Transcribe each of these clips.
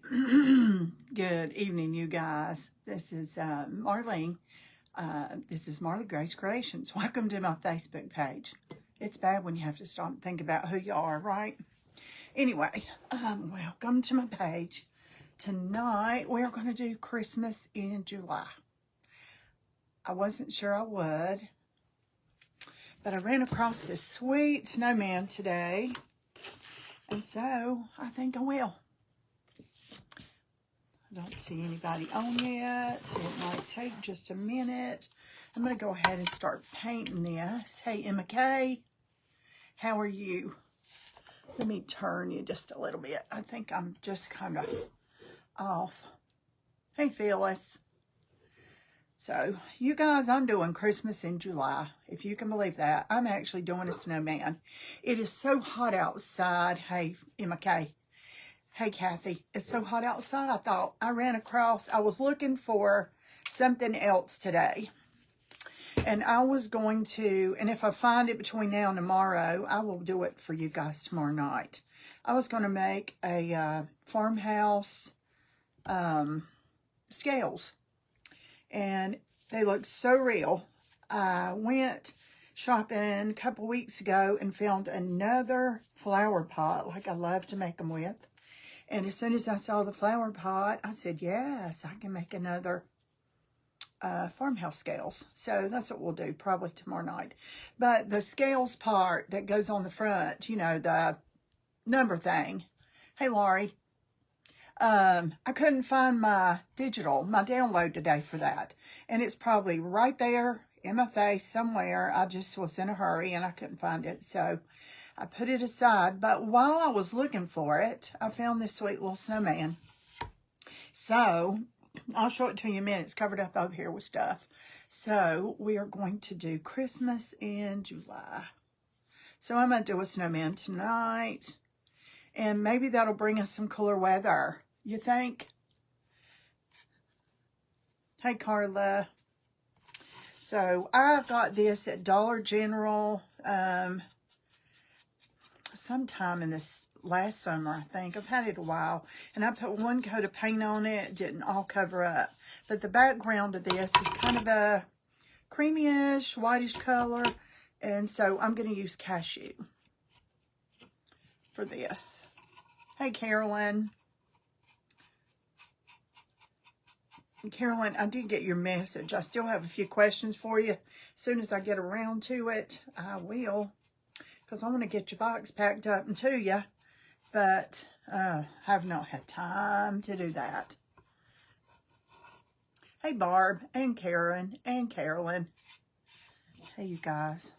Good evening, you guys. This is Marlene. This is Marley Grace Creations. Welcome to my Facebook page. It's bad when you have to stop and think about who you are, right? Anyway, welcome to my page. Tonight, we are going to do Christmas in July. I wasn't sure I would, but I ran across this sweet snowman today, and so I think I will. I don't see anybody on yet, so it might take just a minute. I'm going to go ahead and start painting this. Hey, Emma Kay, how are you? Let me turn you just a little bit. I think I'm just kind of off. Hey, Phyllis. So, you guys, I'm doing Christmas in July. If you can believe that. I'm actually doing a snowman. It is so hot outside. Hey, Emma Kay. Hey, Kathy, it's so hot outside. I was looking for something else today. And I was going to, and if I find it between now and tomorrow, I will do it for you guys tomorrow night. I was going to make a farmhouse scales. And they look so real. I went shopping a couple weeks ago and found another flower pot like I love to make them with. And as soon as I saw the flower pot, I said, yes, I can make another farmhouse scales. So that's what we'll do probably tomorrow night. But the scales part that goes on the front, you know, the number thing. Hey, Laurie. I couldn't find my download today for that. And it's probably right there in my face somewhere. I just was in a hurry and I couldn't find it. So I put it aside, but while I was looking for it, I found this sweet little snowman. So, I'll show it to you in a minute. It's covered up over here with stuff. So, we are going to do Christmas in July. So, I'm going to do a snowman tonight. And maybe that'll bring us some cooler weather. You think? Hey, Carla. So, I've got this at Dollar General. Sometime in this last summer, I think. I've had it a while. And I put one coat of paint on it. It didn't all cover up. But the background of this is kind of a creamyish, whitish color. And so I'm going to use cashew for this. Hey, Carolyn. Carolyn, I did get your message. I still have a few questions for you. As soon as I get around to it, I will. Because I want to get your box packed up and to you. But have not had time to do that. Hey, Barb and Karen and Carolyn. Hey, you guys.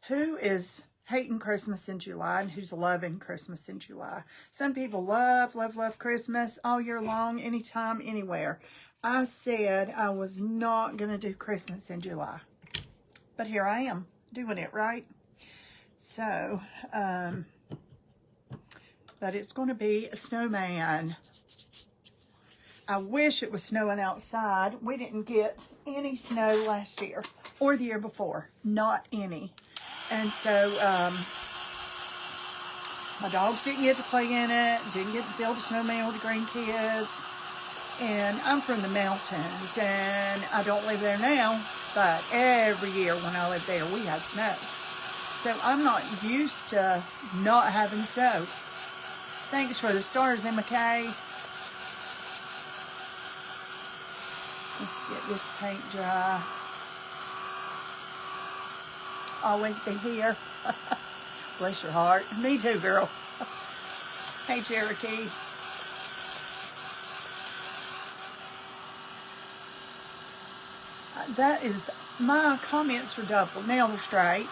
Who is hating Christmas in July and who's loving Christmas in July? Some people love, love, love Christmas all year long, anytime, anywhere. I said I was not going to do Christmas in July. But here I am doing it, right? So, but it's going to be a snowman. I wish it was snowing outside. We didn't get any snow last year or the year before. Not any. And so, my dogs didn't get to play in it. Didn't get to build a snowman with the grandkids. And I'm from the mountains, and I don't live there now. But every year when I lived there, we had snow. So I'm not used to not having snow. Thanks for the stars, Emma Kay. Let's get this paint dry. Always be here. Bless your heart. Me too, girl. Hey, Cherokee. That is, my comments are doubled. Now they're straight.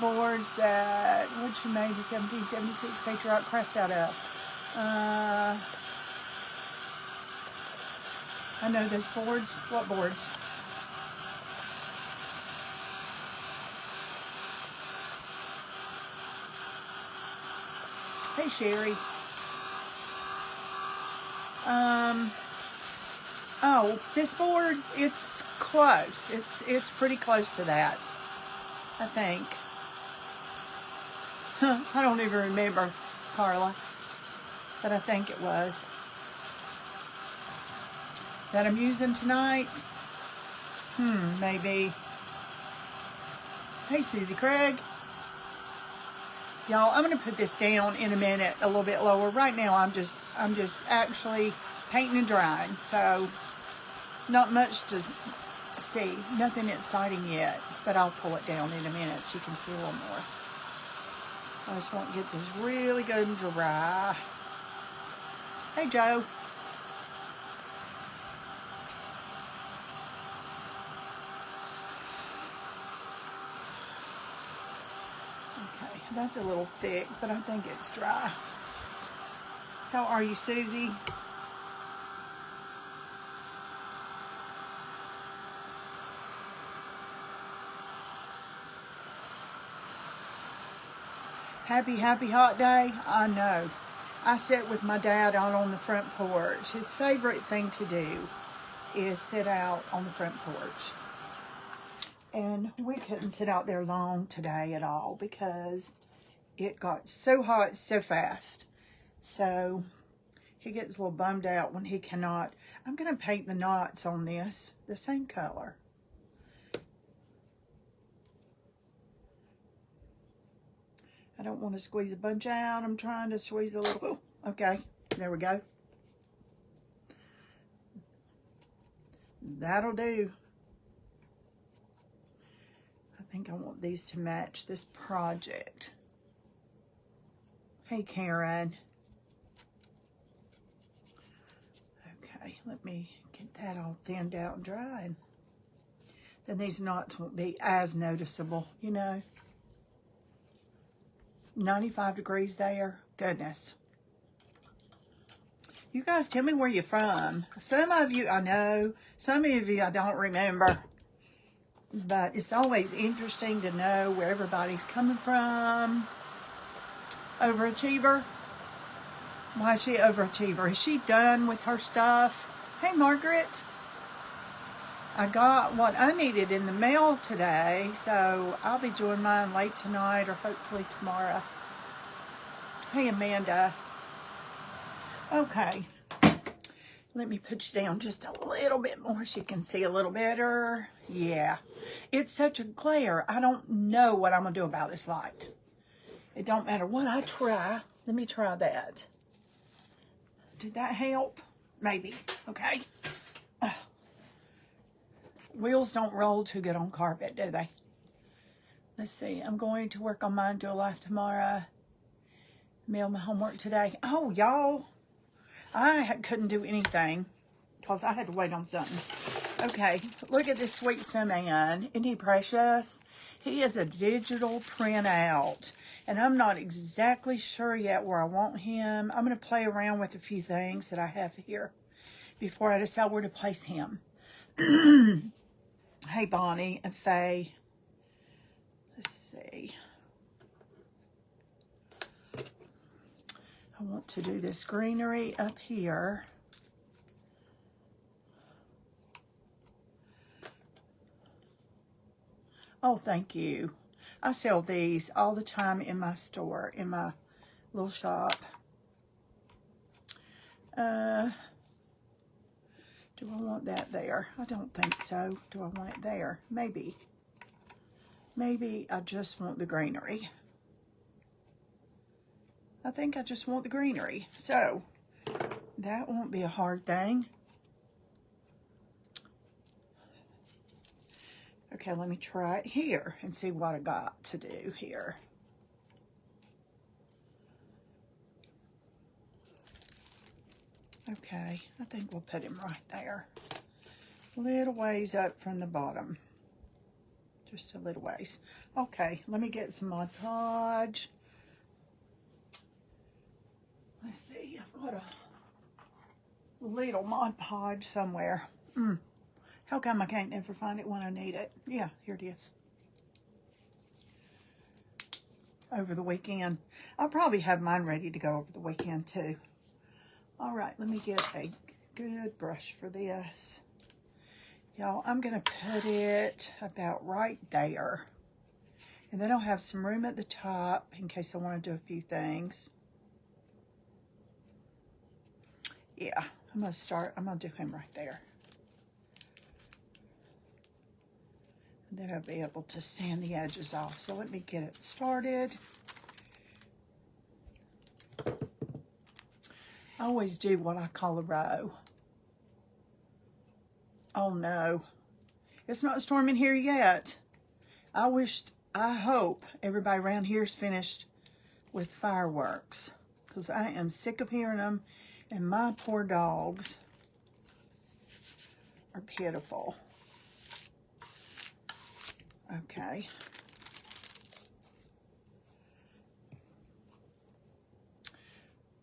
Boards that, what you made the 1776 Patriot craft out of. I know those boards. What boards? Hey, Sherry. Oh, this board, it's close. It's pretty close to that, I think. I don't even remember, Carla. but I think it was, that I'm using tonight. Maybe. Hey, Susie Craig. Y'all, I'm going to put this down in a minute, a little bit lower. Right now, I'm just actually painting and drying, so not much to see. Nothing exciting yet, but I'll pull it down in a minute so you can see a little more. I just want to get this really good and dry. Hey, Joe. Okay, that's a little thick, but I think it's dry. How are you, Susie? Happy hot day? I know. I sat with my dad out on the front porch. His favorite thing to do is sit out on the front porch. And we couldn't sit out there long today at all because it got so hot so fast. So he gets a little bummed out when he cannot. I'm going to paint the knots on this the same color. I don't want to squeeze a bunch out. I'm trying to squeeze a little. Oh, okay, there we go. That'll do. I think I want these to match this project. Hey, Karen. Okay, let me get that all thinned out and dried. Then these knots won't be as noticeable, you know. 95 degrees there. Goodness. You guys tell me where you're from. Some of you I know, some of you I don't remember. But it's always interesting to know where everybody's coming from. Overachiever. Why is she overachiever? Is she done with her stuff? Hey, Margaret. I got what I needed in the mail today, so I'll be doing mine late tonight or hopefully tomorrow. Hey, Amanda. Okay. Let me put you down just a little bit more so you can see a little better. Yeah. It's such a glare. I don't know what I'm going to do about this light. It don't matter what I try. Let me try that. Did that help? Maybe. Okay. Wheels don't roll too good on carpet, do they? Let's see. I'm going to work on mine, do a life tomorrow. Mail my homework today. Oh, y'all. I couldn't do anything because I had to wait on something. Okay. Look at this sweet snowman. Isn't he precious? He is a digital printout. And I'm not exactly sure yet where I want him. I'm going to play around with a few things that I have here before I decide where to place him. Hey, Bonnie and Faye. Let's see. I want to do this greenery up here. Oh, thank you. I sell these all the time in my store, in my little shop. Do I want that there? I don't think so. Do I want it there? Maybe. Maybe I just want the greenery. I think I just want the greenery. So, that won't be a hard thing. Okay, let me try it here and see what I got to do here. Okay, I think we'll put him right there. A little ways up from the bottom. Just a little ways. Okay, let me get some Mod Podge. Let's see, I've got a little Mod Podge somewhere. How come I can't ever find it when I need it? Yeah, here it is. Over the weekend. I'll probably have mine ready to go over the weekend too. All right, let me get a good brush for this. Y'all, I'm going to put it about right there. And then I'll have some room at the top in case I want to do a few things. Yeah, I'm gonna do him right there. And then I'll be able to sand the edges off. So let me get it started. I always do what I call a row. Oh no, it's not storming here yet. I hope everybody around here is finished with fireworks, because I am sick of hearing them, and my poor dogs are pitiful. Okay.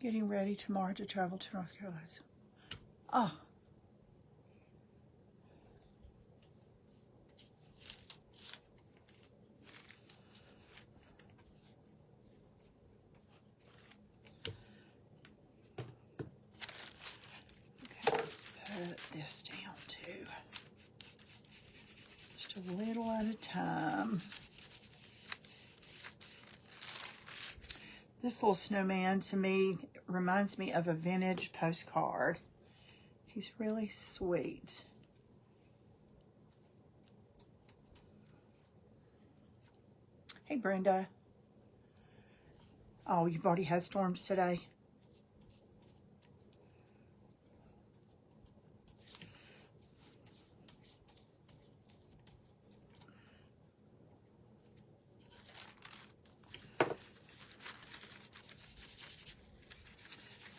Getting ready tomorrow to travel to North Carolina. Oh. Okay, let's put this down too. Just a little at a time. This little snowman to me reminds me of a vintage postcard. He's really sweet. Hey, Brenda. Oh, you've already had storms today?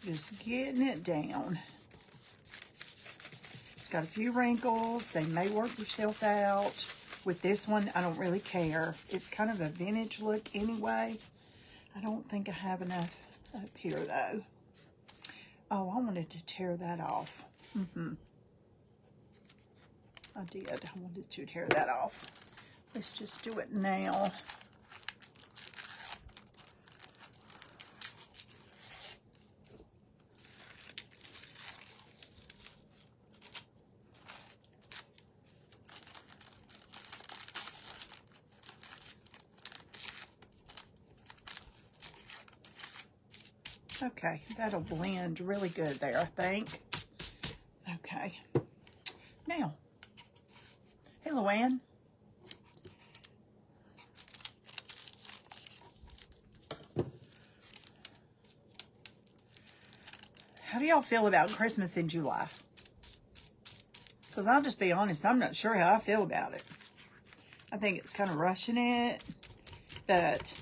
Just getting it down. It's got a few wrinkles. They may work themselves out. With this one, I don't really care. It's kind of a vintage look anyway. I don't think I have enough up here though. Oh, I wanted to tear that off. I did. I wanted to tear that off. Let's just do it now. Okay, that'll blend really good there, I think. Okay. Now, hey, Luann. How do y'all feel about Christmas in July? Because I'll just be honest, I'm not sure how I feel about it. I think it's kind of rushing it, but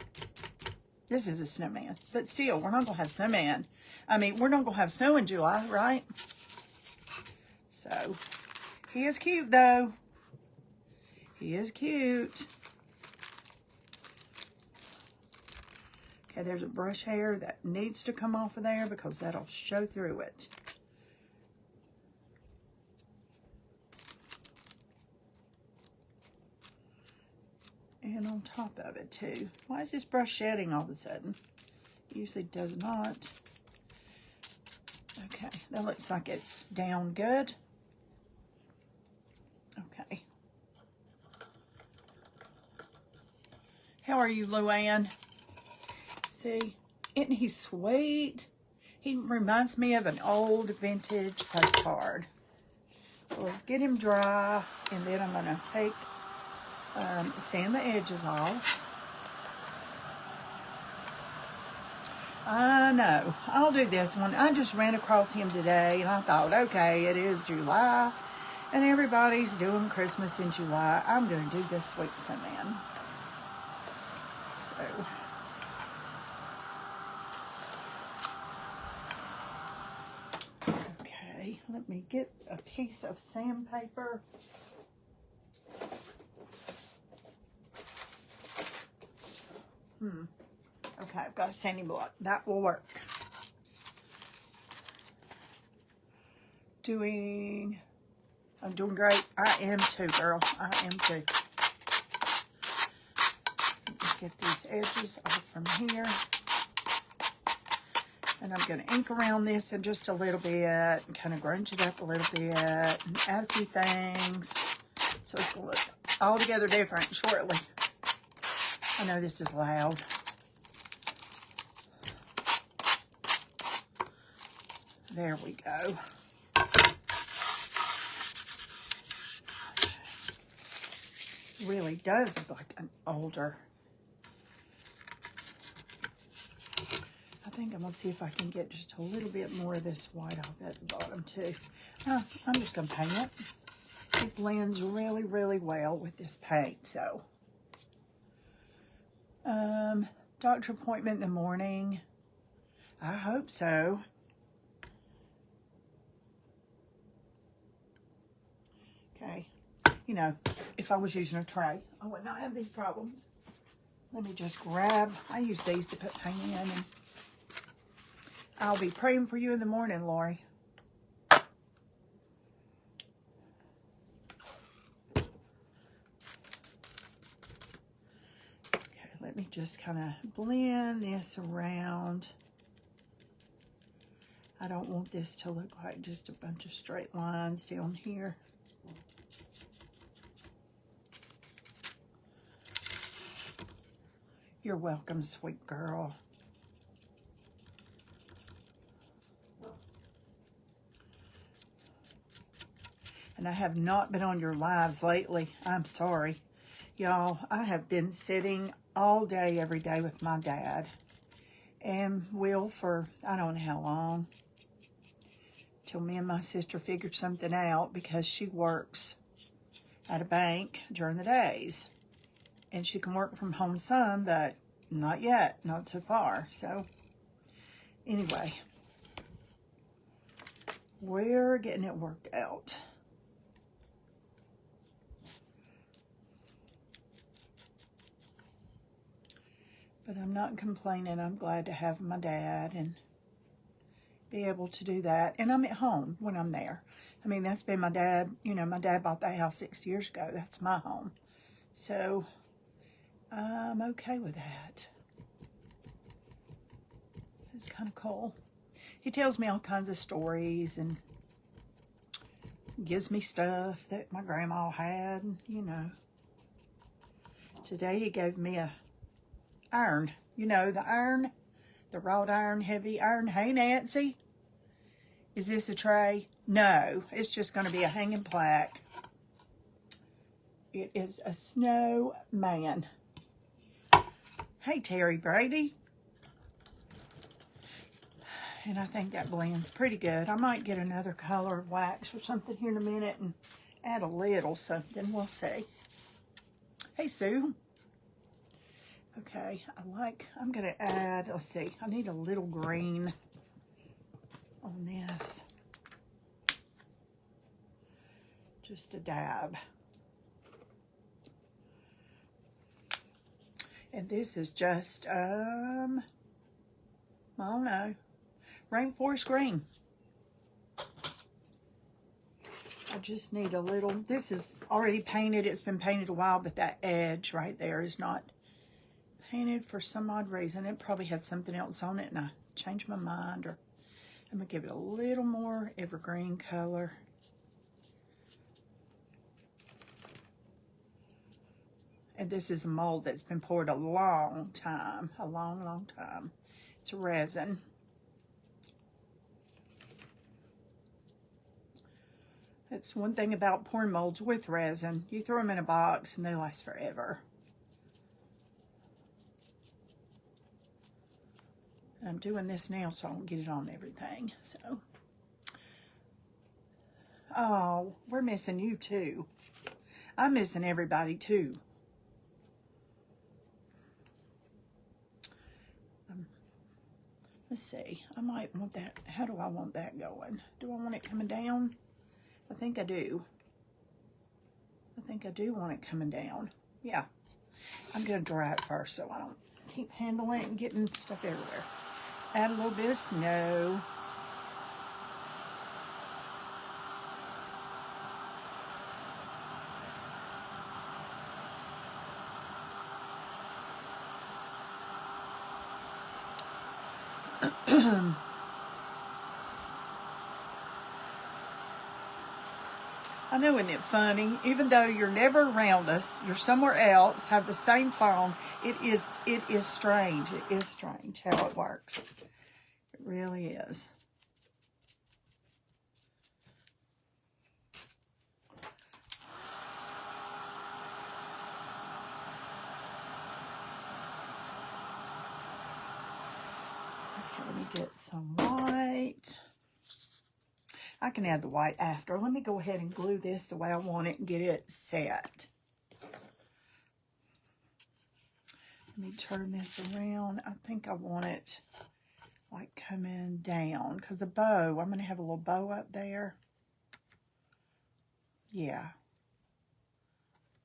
this is a snowman. But still, we're not going to have snowman. I mean, we're not going to have snow in July, right? So, he is cute, though. He is cute. Okay, there's a brush hair that needs to come off of there because that'll show through it. And on top of it, too. Why is this brush shedding all of a sudden? It usually does not. Okay, that looks like it's down good. Okay. How are you, Luann? See, isn't he sweet? He reminds me of an old vintage postcard. So let's get him dry, and then I'm gonna take, sand the edges off. I know, I'll do this one. I just ran across him today, and I thought, okay, it is July, and everybody's doing Christmas in July. I'm gonna do this sweet snowman. So. Let me get a piece of sandpaper. Okay, I've got a sanding block. That will work. I'm doing great. I am too, girl. I am too. Get these edges off from here. And I'm going to ink around this in just a little bit and kind of grunge it up a little bit and add a few things. So it's going to look altogether different shortly. I know this is loud. There we go. Really does look like an older. I think I'm going to see if I can get just a little bit more of this white off at the bottom too. I'm just going to paint it. It blends really, really well with this paint. So, doctor appointment in the morning. I hope so. Okay. You know, if I was using a tray, I would not have these problems. Let me just grab, I use these to put paint in, and I'll be praying for you in the morning, Lori. Okay, let me just kind of blend this around. I don't want this to look like just a bunch of straight lines down here. You're welcome, sweet girl. And I have not been on your lives lately. I'm sorry. Y'all, I have been sitting all day, every day with my dad. And will for, I don't know how long. Till me and my sister figured something out, because she works at a bank during the days. And she can work from home some, but not yet, not so far. So, anyway, we're getting it worked out. But I'm not complaining. I'm glad to have my dad and be able to do that. And I'm at home when I'm there. I mean, that's been my dad. You know, my dad bought that house 6 years ago. That's my home. So, I'm okay with that. It's kind of cool. He tells me all kinds of stories and gives me stuff that my grandma had, you know. Today he gave me a iron. You know, the iron, the wrought iron, heavy iron. Hey, Nancy, is this a tray? No, it's just going to be a hanging plaque. It is a snowman. Hey, Terry Brady. And I think that blends pretty good. I might get another color of wax or something here in a minute and add a little something. We'll see. Hey, Sue. Okay, I'm going to add, let's see, I need a little green on this. Just a dab. And this is just, I don't know, rainforest green. I just need a little, this is already painted. It's been painted a while, but that edge right there is not painted for some odd reason. It probably had something else on it and I changed my mind. Or I'm going to give it a little more evergreen color. And this is a mold that's been poured a long time. A long, long time. It's resin. That's one thing about pouring molds with resin. You throw them in a box and they last forever. And I'm doing this now so I don't get it on everything. So, oh, we're missing you too. I'm missing everybody too. Let's see, I might want that. How do I want that going? Do I want it coming down? I think I do. I think I do want it coming down. Yeah. I'm going to dry it first so I don't keep handling it and getting stuff everywhere. Add a little bit of snow. I know, isn't it funny? Even though you're never around us, you're somewhere else, have the same phone, it is strange. It is strange how it works. It really is. get some white. I can add the white after. Let me go ahead and glue this the way I want it and get it set. Let me turn this around. I think I want it like coming down because the bow, I'm going to have a little bow up there. Yeah.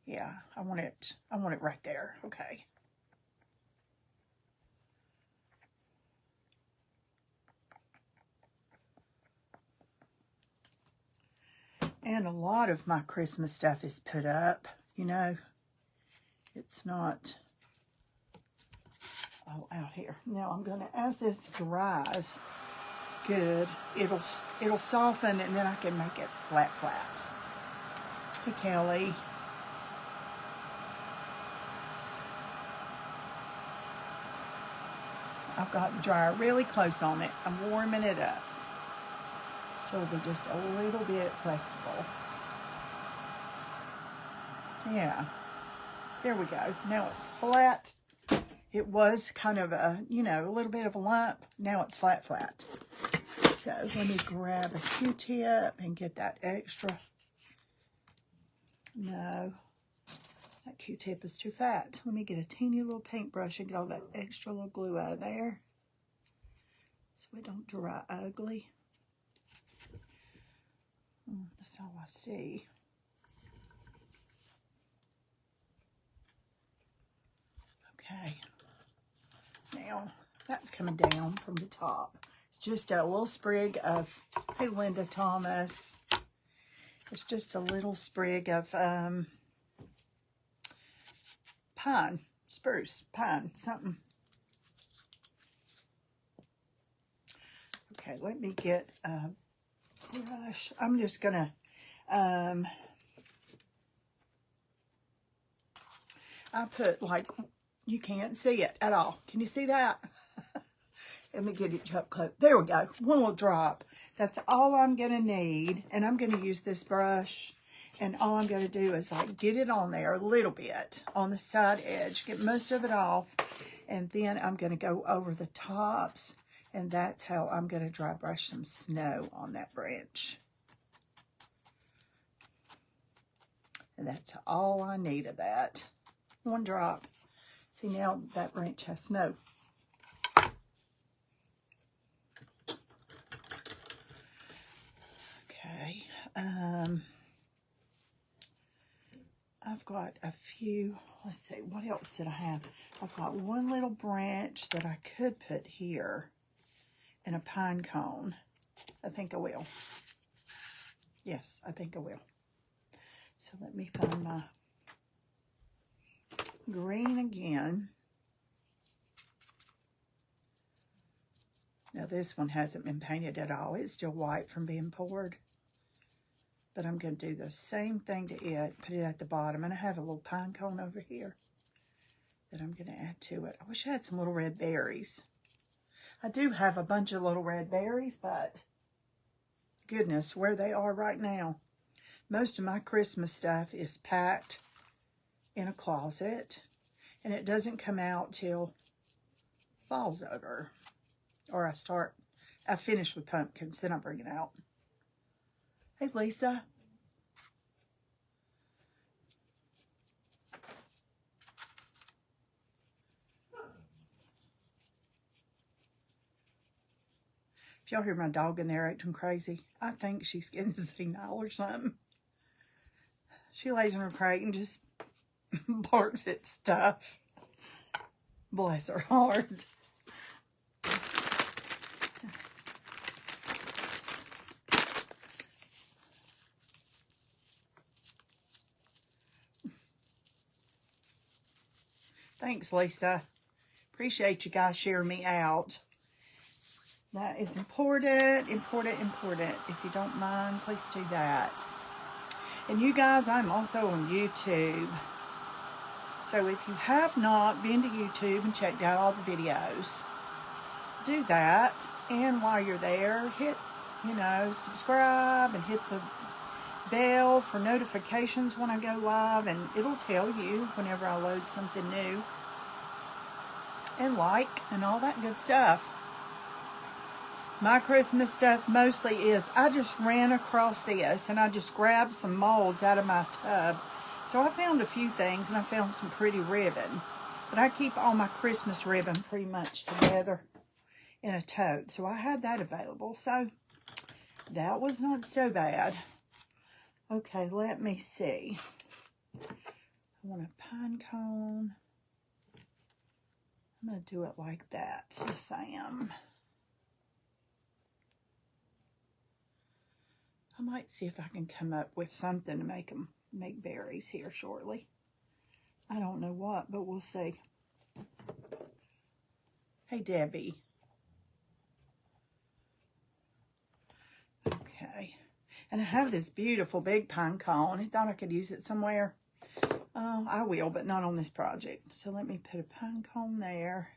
Yeah, I want it right there. Okay. And a lot of my Christmas stuff is put up, you know. It's not all out here. Now I'm going to, as this dries good, it'll soften and then I can make it flat. Hey, Kelly. I've got the dryer really close on it. I'm warming it up. So it'll be just a little bit flexible. Yeah. There we go. Now it's flat. It was kind of a, you know, a little bit of a lump. Now it's flat. So let me grab a Q-tip and get that extra. No, that Q-tip is too fat. Let me get a teeny little paintbrush and get all that extra little glue out of there so it don't dry ugly. That's all I see. Okay. Now, that's coming down from the top. It's just a little sprig of, hey, Linda Thomas. It's just a little sprig of pine, spruce, pine, something. Okay, let me get a brush. I'm just gonna, I put like, you can't see it at all. Can you see that? Let me get it up close. There we go. One little drop. That's all I'm going to need. And I'm going to use this brush. And all I'm going to do is like get it on there a little bit on the side edge. Get most of it off. And then I'm going to go over the tops. And that's how I'm going to dry brush some snow on that branch. And that's all I need of that. One drop. See, now that branch has snow. Okay. I've got a few, let's see, what else did I have? I've got one little branch that I could put here and a pine cone. I think I will. Yes, I think I will. So let me find my green again. Now this one hasn't been painted at all. It's still white from being poured. But I'm going to do the same thing to it. Put it at the bottom. And I have a little pine cone over here that I'm going to add to it. I wish I had some little red berries. I do have a bunch of little red berries, but goodness, where they are right now. Most of my Christmas stuff is packed in a closet. And it doesn't come out till fall's over. Or I finish with pumpkins, then I bring it out. Hey, Lisa. If y'all hear my dog in there acting crazy, I think she's getting senile or something. She lays in her crate and just barks at stuff. Bless her heart. Thanks, Lisa. Appreciate you guys sharing me out. That is important. If you don't mind, please do that. And you guys, I'm also on YouTube. So if you have not been to YouTube and checked out all the videos, do that. And while you're there, hit, subscribe and hit the bell for notifications when I go live, and it'll tell you whenever I load something new, and like and all that good stuff. My Christmas stuff mostly is, I just ran across this and I just grabbed some molds out of my tub. So I found a few things and I found some pretty ribbon. But I keep all my Christmas ribbon pretty much together in a tote. So I had that available. So that was not so bad. Okay, let me see. I want a pine cone. I'm going to do it like that. Yes, I am. I might see if I can come up with something to make berries here shortly. I don't know what, but we'll see. Hey, Debbie. Okay. And I have this beautiful big pine cone. I thought I could use it somewhere. I will, but not on this project. So let me put a pine cone there.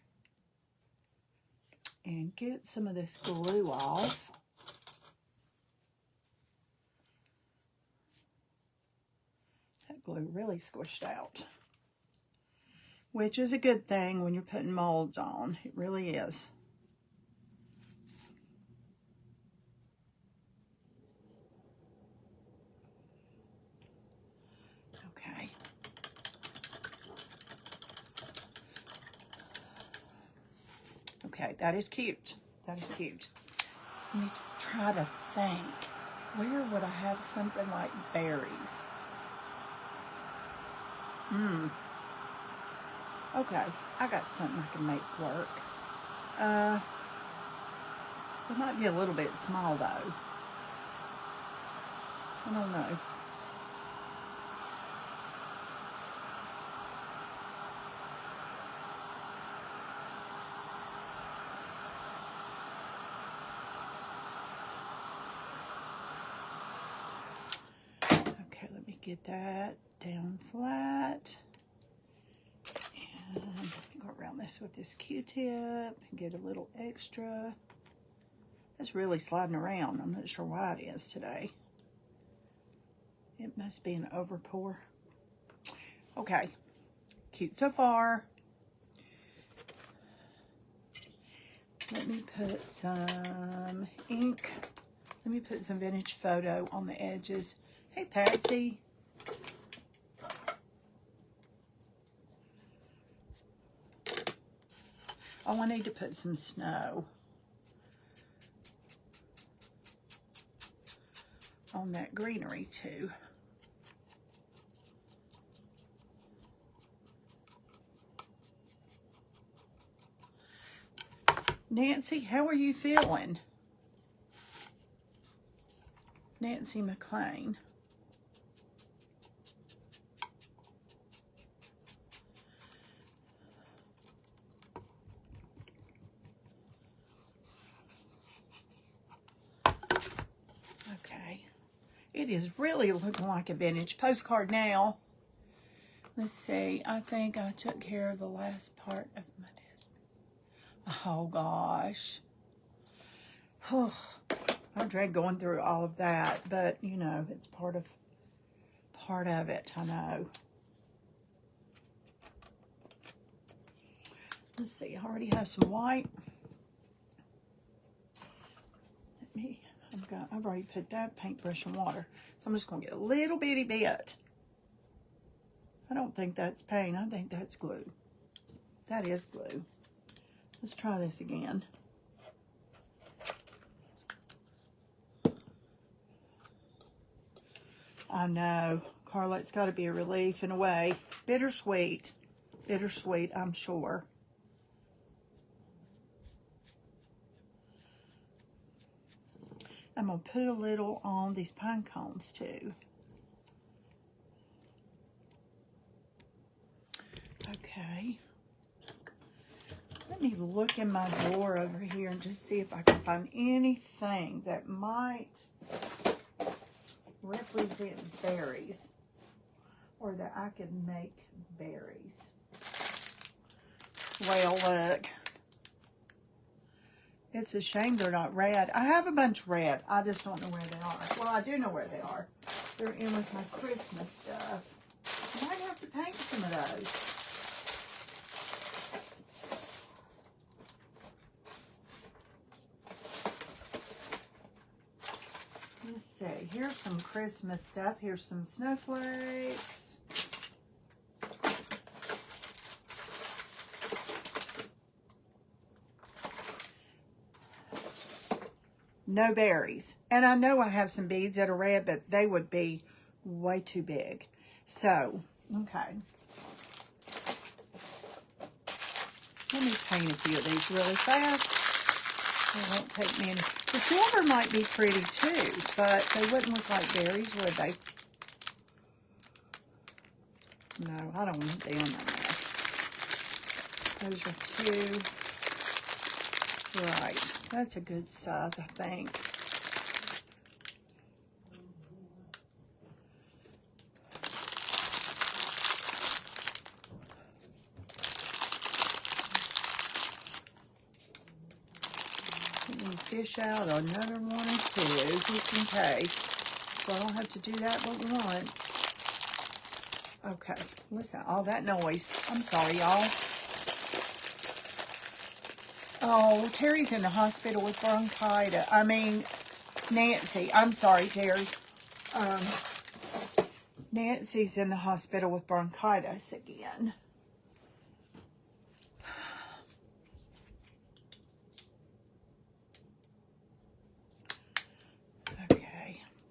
And get some of this glue off. That glue really squished out. Which is a good thing when you're putting molds on. It really is. Okay. Okay, that is cute. That is cute. Let me try to think. Where would I have something like berries? Okay, I got something I can make work. It might be a little bit small though. I don't know. Okay, let me get that down flat. And go around this with this Q-tip and get a little extra. It's really sliding around. I'm not sure why it is today. It must be an overpour. Okay, cute so far. Let me put some ink. Let me put some vintage photo on the edges. Hey, Patsy. Oh, I need to put some snow on that greenery too. Nancy, how are you feeling? Nancy McLean. Okay. It is really looking like a vintage postcard now. Let's see. I think I took care of the last part of my desk. Oh, gosh. I dread going through all of that, but, you know, it's part of it, I know. Let's see. I already have some white. I've already put that paintbrush in water. So I'm just going to get a little bitty bit. I don't think that's paint. I think that's glue. That is glue. Let's try this again. I know. Carla, it's got to be a relief in a way. Bittersweet. Bittersweet, I'm sure. I'm going to put a little on these pine cones too. Okay. Let me look in my drawer over here and just see if I can find anything that might represent berries or that I could make berries. Well, look. It's a shame they're not red. I have a bunch red. I just don't know where they are. Well, I do know where they are. They're in with my Christmas stuff. I might have to paint some of those. see. Here's some Christmas stuff. Here's some snowflakes. No berries. And I know I have some beads that are red, but they would be way too big. So, okay. Let me paint a few of these really fast. They won't take many. The silver might be pretty too, but they wouldn't look like berries, would they? No, I don't want them in there. Those are two. Right. That's a good size, I think. Fish out another one or two, just in case. So I don't have to do that but once. Okay, listen, all that noise. I'm sorry, y'all. Oh, Terry's in the hospital with bronchitis. I mean, Nancy. I'm sorry, Terry. Nancy's in the hospital with bronchitis again.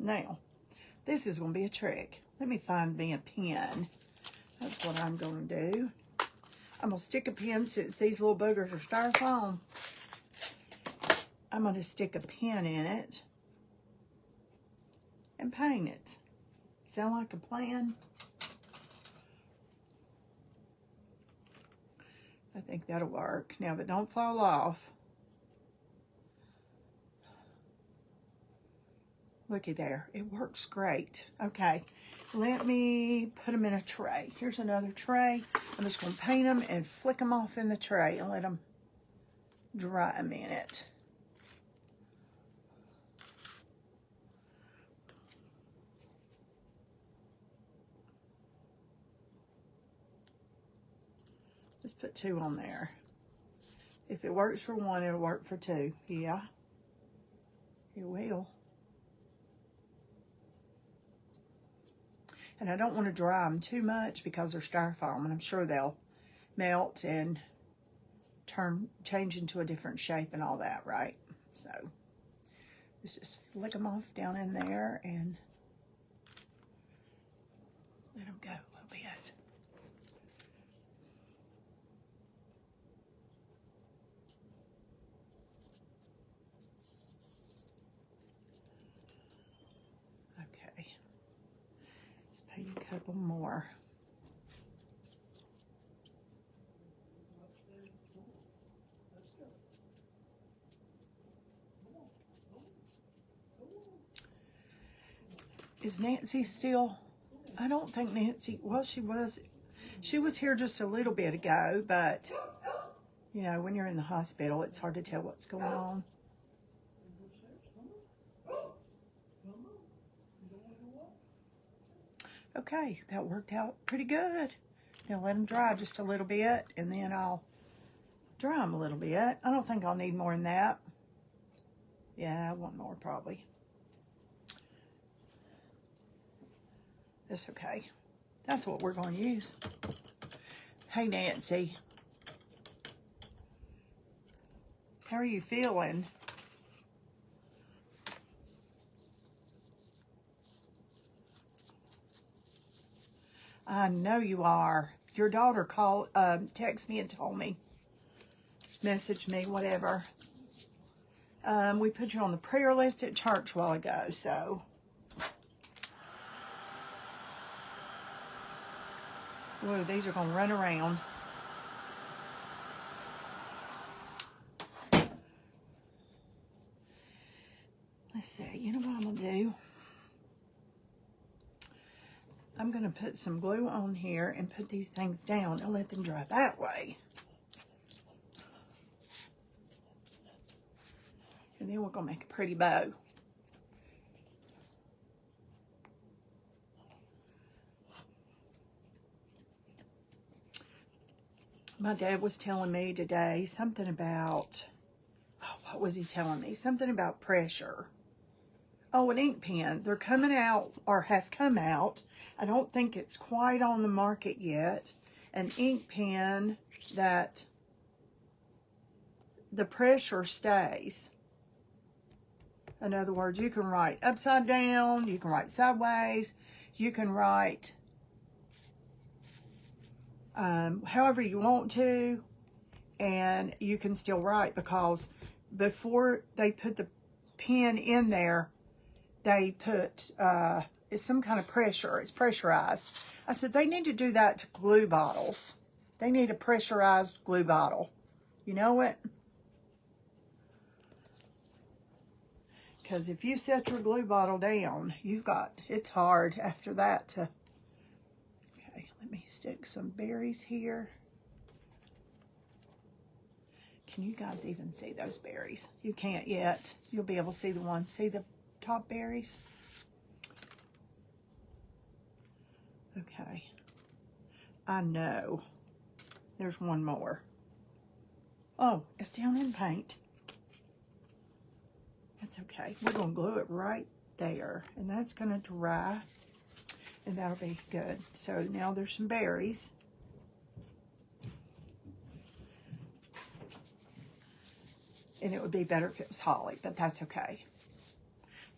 Now, this is going to be a trick. Let me find me a pen. That's what I'm going to do. I'm going to stick a pen, since these little boogers are styrofoam. I'm going to stick a pen in it and paint it. Sound like a plan? I think that'll work. Now, but don't fall off. Looky there. It works great. Okay. Let me put them in a tray. Here's another tray. I'm just going to paint them and flick them off in the tray and let them dry a minute. Let's put two on there. If it works for one, it'll work for two. Yeah. It will. And I don't want to dry them too much because they're styrofoam, and I'm sure they'll melt and change into a different shape and all that, right? So let's just flick them off down in there and let them go a little bit. Okay. Let's paint a couple more. Is Nancy still? I don't think Nancy, well, she was here just a little bit ago, but, you know, when you're in the hospital, it's hard to tell what's going on. Okay, that worked out pretty good. Now let them dry just a little bit, and then I'll dry them a little bit. I don't think I'll need more than that. Yeah, I want more probably. That's okay. That's what we're going to use. Hey, Nancy. How are you feeling? I know you are. Your daughter called, texted me and told me. Messaged me, whatever. We put you on the prayer list at church a while ago, so. Whoa, these are going to run around. Let's see, you know what I'm going to do? I'm going to put some glue on here and put these things down and let them dry that way. And then we're going to make a pretty bow. My dad was telling me today something about, oh, what was he telling me? Something about pressure. Oh, an ink pen. They're coming out, or have come out. I don't think it's quite on the market yet. An ink pen that the pressure stays. In other words, you can write upside down, you can write sideways, you can write however you want to, and you can still write, because before they put the pen in there, they put it's some kind of pressure. It's pressurized. I said they need to do that to glue bottles. They need a pressurized glue bottle. You know what? Because if you set your glue bottle down, it's hard after that to... Okay, let me stick some berries here. Can you guys even see those berries? You can't yet. You'll be able to see the ones. See the top berries? Okay. I know. There's one more. Oh, it's down in paint. That's okay. We're going to glue it right there. And that's going to dry. And that'll be good. So now there's some berries. And it would be better if it was holly, but that's okay.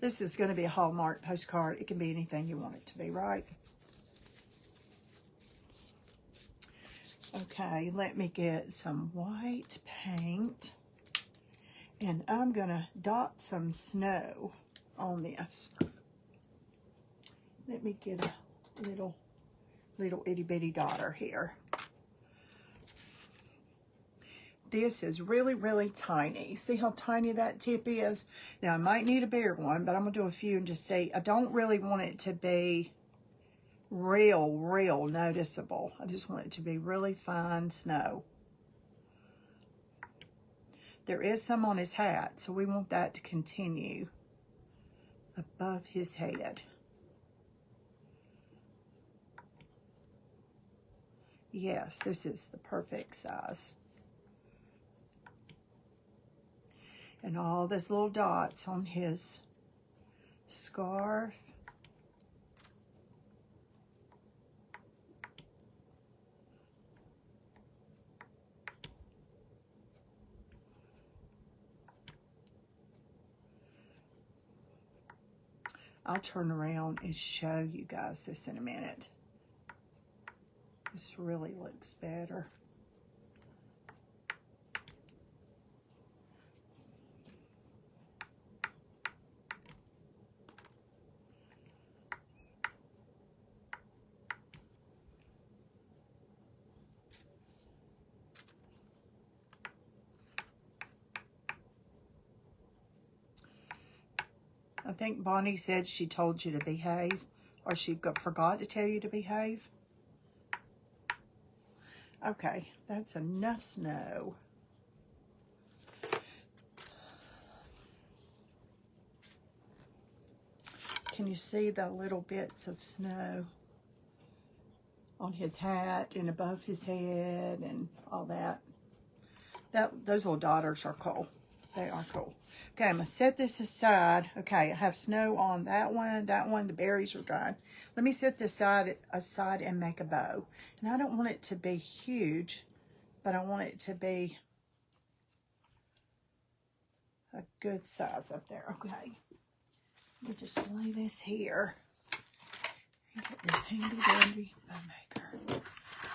This is going to be a Hallmark postcard. It can be anything you want it to be, right? Okay, let me get some white paint. And I'm going to dot some snow on this. Let me get a little itty bitty dotter here. This is really, really tiny. See how tiny that tip is? Now, I might need a bigger one, but I'm going to do a few and just see. I don't really want it to be real noticeable. I just want it to be really fine snow. There is some on his hat, so we want that to continue above his head. Yes, this is the perfect size. And all those little dots on his scarf. I'll turn around and show you guys this in a minute. This really looks better. I think Bonnie said she told you to behave, or she forgot to tell you to behave. Okay, that's enough snow. Can you see the little bits of snow on his hat and above his head and all that? Those little dotters are cool. They are cool. Okay, I'm going to set this aside. Okay, I have snow on that one, the berries are dry. Let me set this aside and make a bow. And I don't want it to be huge, but I want it to be a good size up there. Okay, let me just lay this here and get this handy dandy bow maker.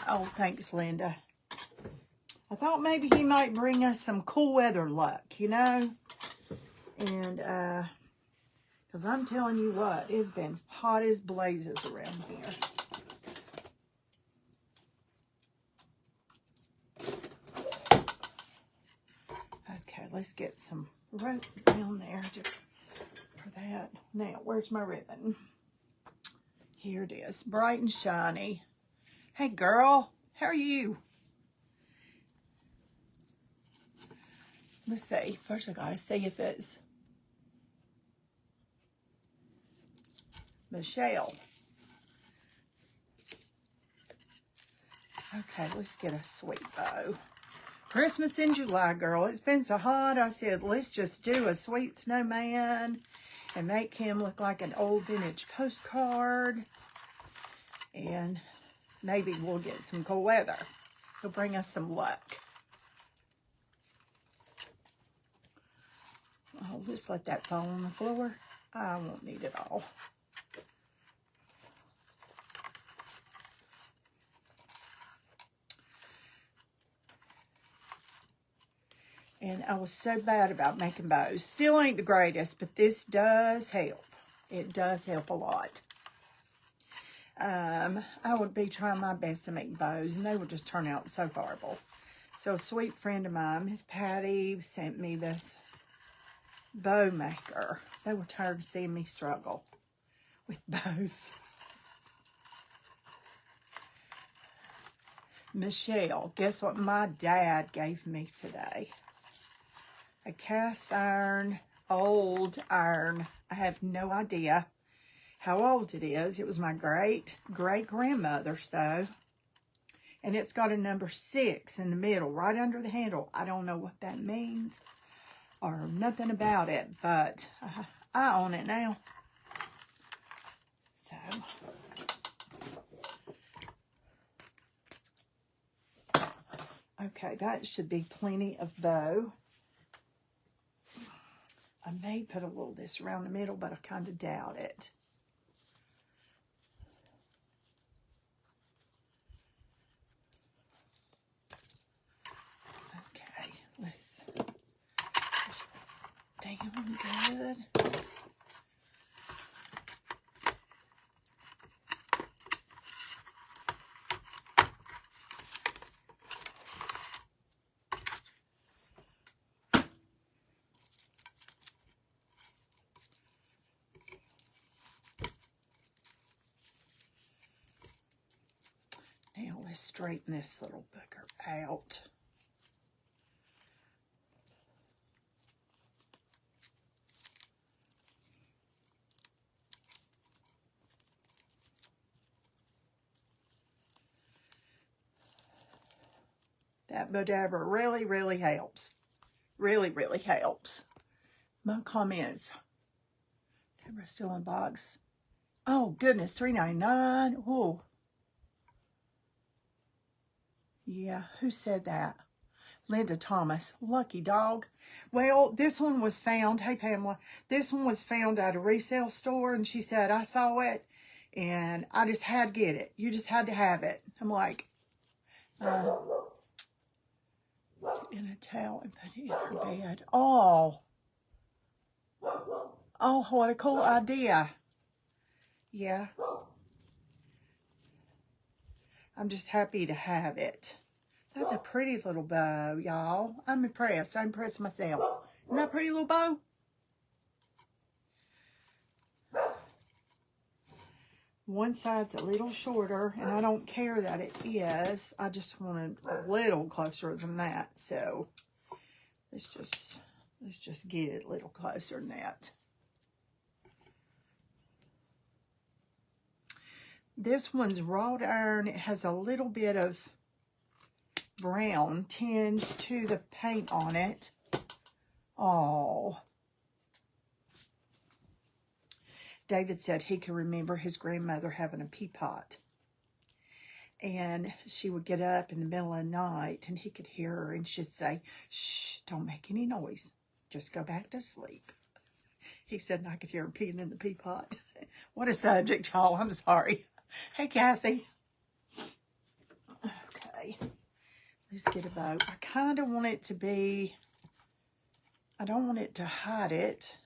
Oh, thanks, Linda. I thought maybe he might bring us some cool weather luck, you know? And, because I'm telling you what, it's been hot as blazes around here. Okay, let's get some rope down there for that. Now, where's my ribbon? Here it is, bright and shiny. Hey, girl, how are you? Let's see. First, I gotta see if it's Michelle. Okay, let's get a sweet bow. Christmas in July, girl. It's been so hot. I said, let's just do a sweet snowman and make him look like an old vintage postcard. And maybe we'll get some cool weather. It'll bring us some luck. I'll just let that fall on the floor. I won't need it all. And I was so bad about making bows. Still ain't the greatest, but this does help. It does help a lot. I would be trying my best to make bows, and they would just turn out so horrible. So a sweet friend of mine, Miss Patty, sent me this bow maker. They were tired of seeing me struggle with bows. Michelle, guess what my dad gave me today? A cast iron, old iron. I have no idea how old it is. It was my great-great-grandmother's, though. And it's got a number 6 in the middle, right under the handle. I don't know what that means or nothing about it, but I own it now. So, okay, that should be plenty of bow. I may put a little of this around the middle, but I kind of doubt it. Okay, let's push that down good. Now let's straighten this little booger out. That whatever really, really helps. Really, really helps. My comments. Deborah's still in box. Oh, goodness, $3.99. Oh. Yeah, who said that? Linda Thomas. Lucky dog. Well, this one was found. Hey, Pamela. This one was found at a resale store, and she said, I saw it, and I just had to get it. You just had to have it. I'm like, in a towel and put it in her bed. Oh. Oh, what a cool idea. Yeah. I'm just happy to have it. That's a pretty little bow, y'all. I'm impressed. I'm impressed myself. Isn't that a pretty little bow? One side's a little shorter, and I don't care that it is. I just want it a little closer than that. So let's just get it a little closer than that. This one's wrought iron. It has a little bit of brown tinge to the paint on it. Oh. David said he could remember his grandmother having a pea pot. And she would get up in the middle of the night and he could hear her and she'd say, shh, don't make any noise. Just go back to sleep. He said, and I could hear her peeing in the pea pot. What a subject, y'all. I'm sorry. Hey, Kathy. Okay. Let's get a bow. I kind of want it to be, I don't want it to hide it.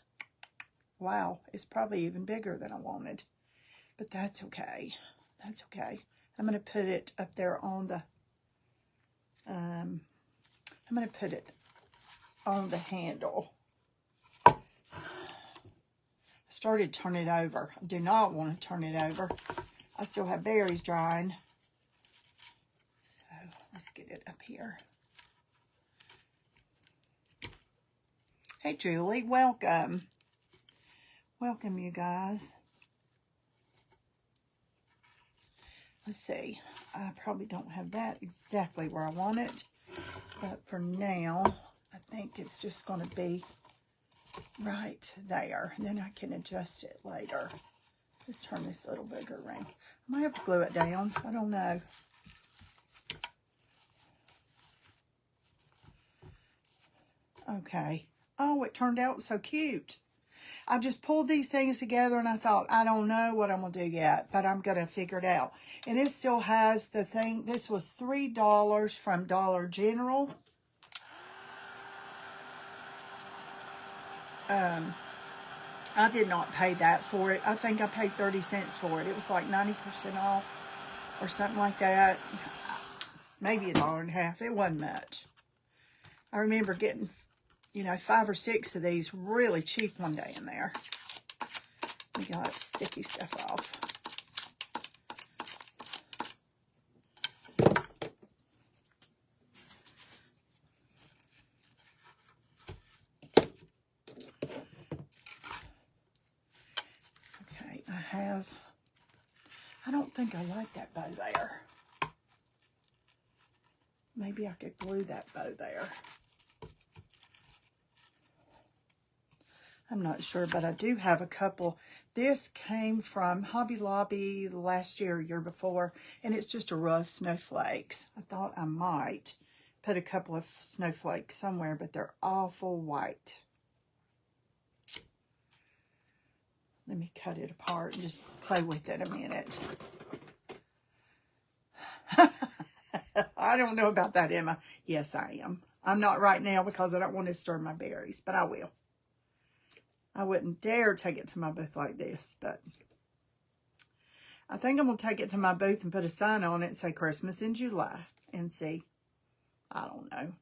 Wow, it's probably even bigger than I wanted. But that's okay. That's okay. I'm going to put it up there on the, I'm going to put it on the handle. I started turning it over. I do not want to turn it over. I still have berries drying. So let's get it up here. Hey, Julie, welcome. Welcome, you guys. Let's see. I probably don't have that exactly where I want it. But for now, I think it's just going to be right there. And then I can adjust it later. Let's turn this little bigger around. I might have to glue it down. I don't know. Okay. Oh, it turned out so cute. I just pulled these things together and I thought, I don't know what I'm going to do yet, but I'm going to figure it out. And it still has the thing. This was $3 from Dollar General. I did not pay that for it. I think I paid 30 cents for it. It was like 90% off or something like that. Maybe $1.50. It wasn't much. I remember getting, you know, 5 or 6 of these really cheap one day in there. We got sticky stuff off. Okay, I don't think I like that bow there. Maybe I could glue that bow there. I'm not sure, but I do have a couple. This came from Hobby Lobby last year, year before, and it's just a rough snowflakes. I thought I might put a couple of snowflakes somewhere, but they're awful white. Let me cut it apart and just play with it a minute. I don't know about that, Emma. Yes, I am. I'm not right now because I don't want to stir my berries, but I will. I wouldn't dare take it to my booth like this, but I think I'm going to take it to my booth and put a sign on it and say Christmas in July and see. I don't know.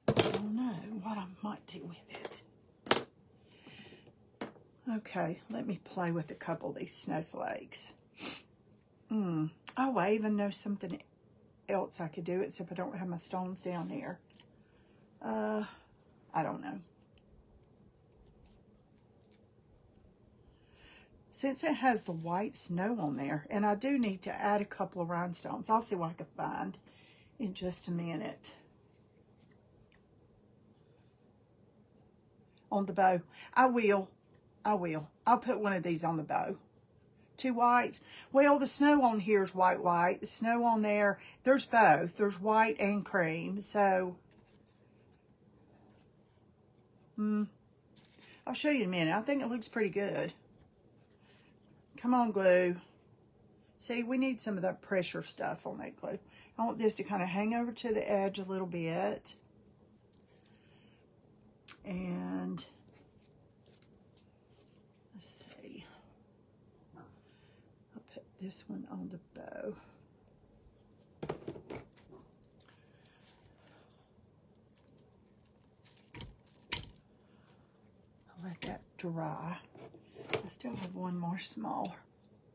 I don't know what I might do with it. Okay, let me play with a couple of these snowflakes. Oh, I even know something else I could do, except I don't have my stones down here. I don't know. Since it has the white snow on there, and I do need to add a couple of rhinestones. I'll see what I can find in just a minute. On the bow. I will. I'll put one of these on the bow. Too white? Well, the snow on here is white. The snow on there, there's both. There's white and cream. So, I'll show you in a minute. I think it looks pretty good. Come on, glue. See, we need some of that pressure stuff on that glue. I want this to kind of hang over to the edge a little bit. And let's see. I'll put this one on the bow. I'll let that dry. I still have one more small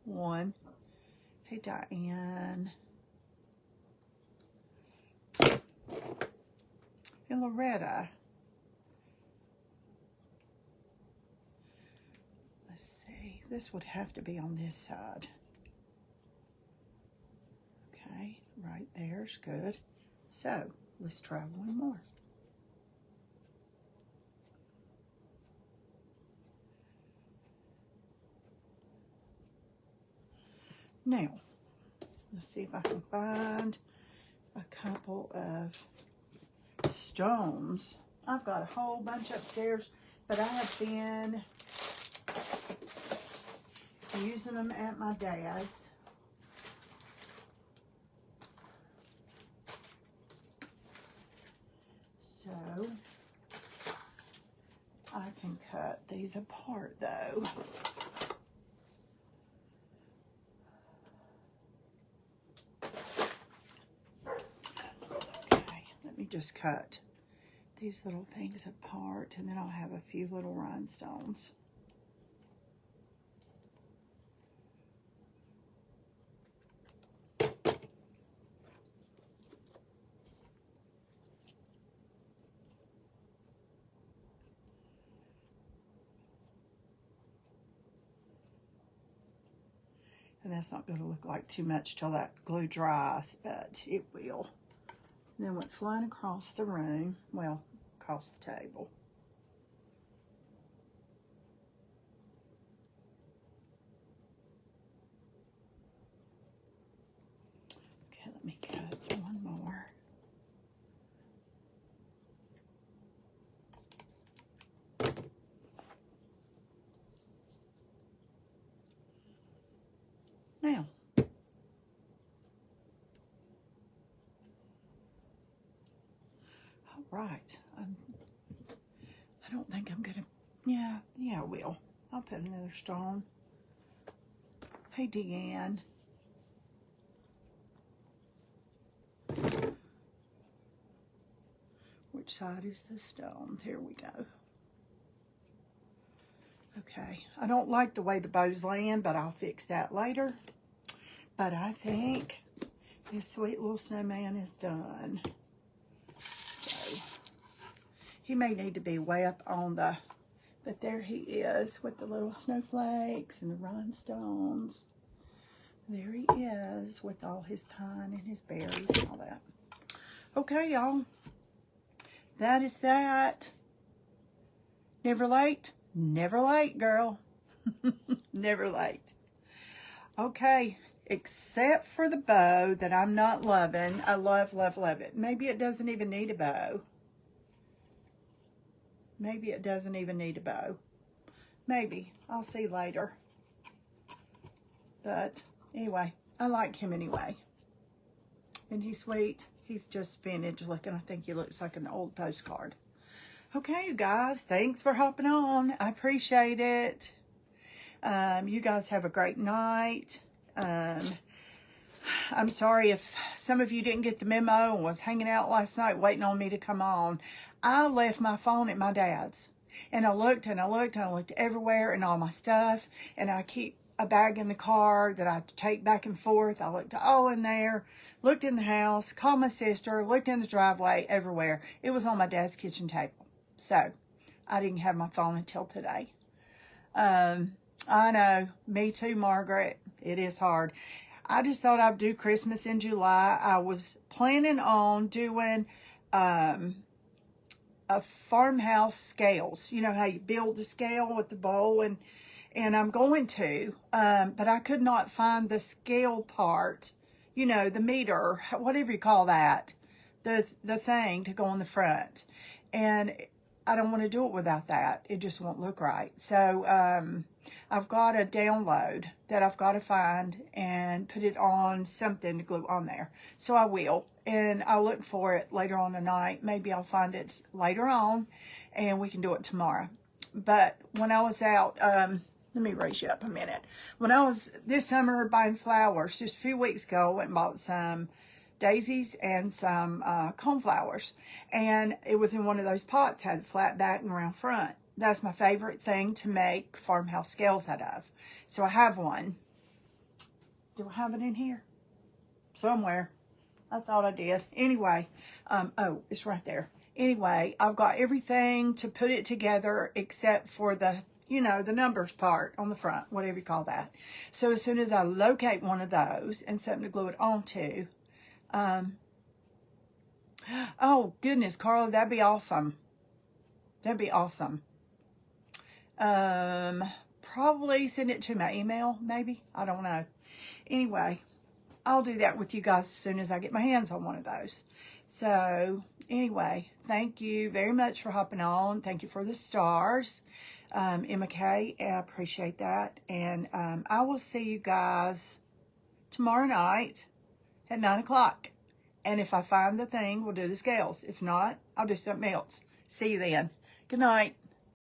one. Hey, Diane. And Loretta. Let's see. This would have to be on this side. Okay, right there's good. So, let's try one more. Now, let's see if I can find a couple of stones. I've got a whole bunch upstairs, but I have been using them at my dad's. So, I can cut these apart though. Just cut these little things apart, and then I'll have a few little rhinestones. And that's not going to look like too much till that glue dries, but it will. And then went flying across the room, well, across the table. right. I don't think I'm gonna, yeah, I will. I'll put another stone. Hey, Deanne. Which side is the stone? There we go. Okay, I don't like the way the bows land, but I'll fix that later. But I think this sweet little snowman is done. So, he may need to be way up on the, but there he is with the little snowflakes and the rhinestones. There he is with all his pine and his berries and all that. Okay, y'all. That is that. Never late. Never late, girl. Never late. Okay, except for the bow that I'm not loving. I love, love, love it. Maybe it doesn't even need a bow. Maybe it doesn't even need a bow. Maybe. I'll see later. But anyway, I like him anyway. Isn't he sweet? He's just vintage looking. I think he looks like an old postcard. Okay, you guys, thanks for hopping on. I appreciate it. You guys have a great night. I'm sorry if some of you didn't get the memo and was hanging out last night waiting on me to come on. I left my phone at my dad's. And I looked and I looked and I looked everywhere and all my stuff. And I keep a bag in the car that I take back and forth. I looked all in there, looked in the house, called my sister, looked in the driveway, everywhere. It was on my dad's kitchen table. So, I didn't have my phone until today. I know, me too, Margaret. It is hard. I just thought I'd do Christmas in July. I was planning on doing a farmhouse scales. You know how you build the scale with the bowl, and I'm going to, but I could not find the scale part, you know, the meter, whatever you call that, the thing to go on the front. And I don't want to do it without that. It just won't look right. So I've got a download that I've got to find and put it on something to glue on there. So I will. And I'll look for it later on tonight. Maybe I'll find it later on and we can do it tomorrow. But when I was out, let me raise you up a minute. When I was this summer buying flowers, just a few weeks ago, I went and bought some daisies and some coneflowers, and it was in one of those pots, had a flat back and round front. That's my favorite thing to make farmhouse scales out of. So I have one. Do I have it in here? Somewhere. I thought I did. Anyway, oh, it's right there. Anyway, I've got everything to put it together except for the, you know, the numbers part on the front, whatever you call that. So as soon as I locate one of those and something to glue it onto, oh goodness, Carla, that'd be awesome. That'd be awesome. Probably send it to my email, maybe. I don't know. Anyway, I'll do that with you guys as soon as I get my hands on one of those. So anyway, thank you very much for hopping on. Thank you for the stars, Emma K. I appreciate that. And I will see you guys tomorrow night at 9 o'clock. And if I find the thing, we'll do the scales. If not, I'll do something else. See you then. Good night.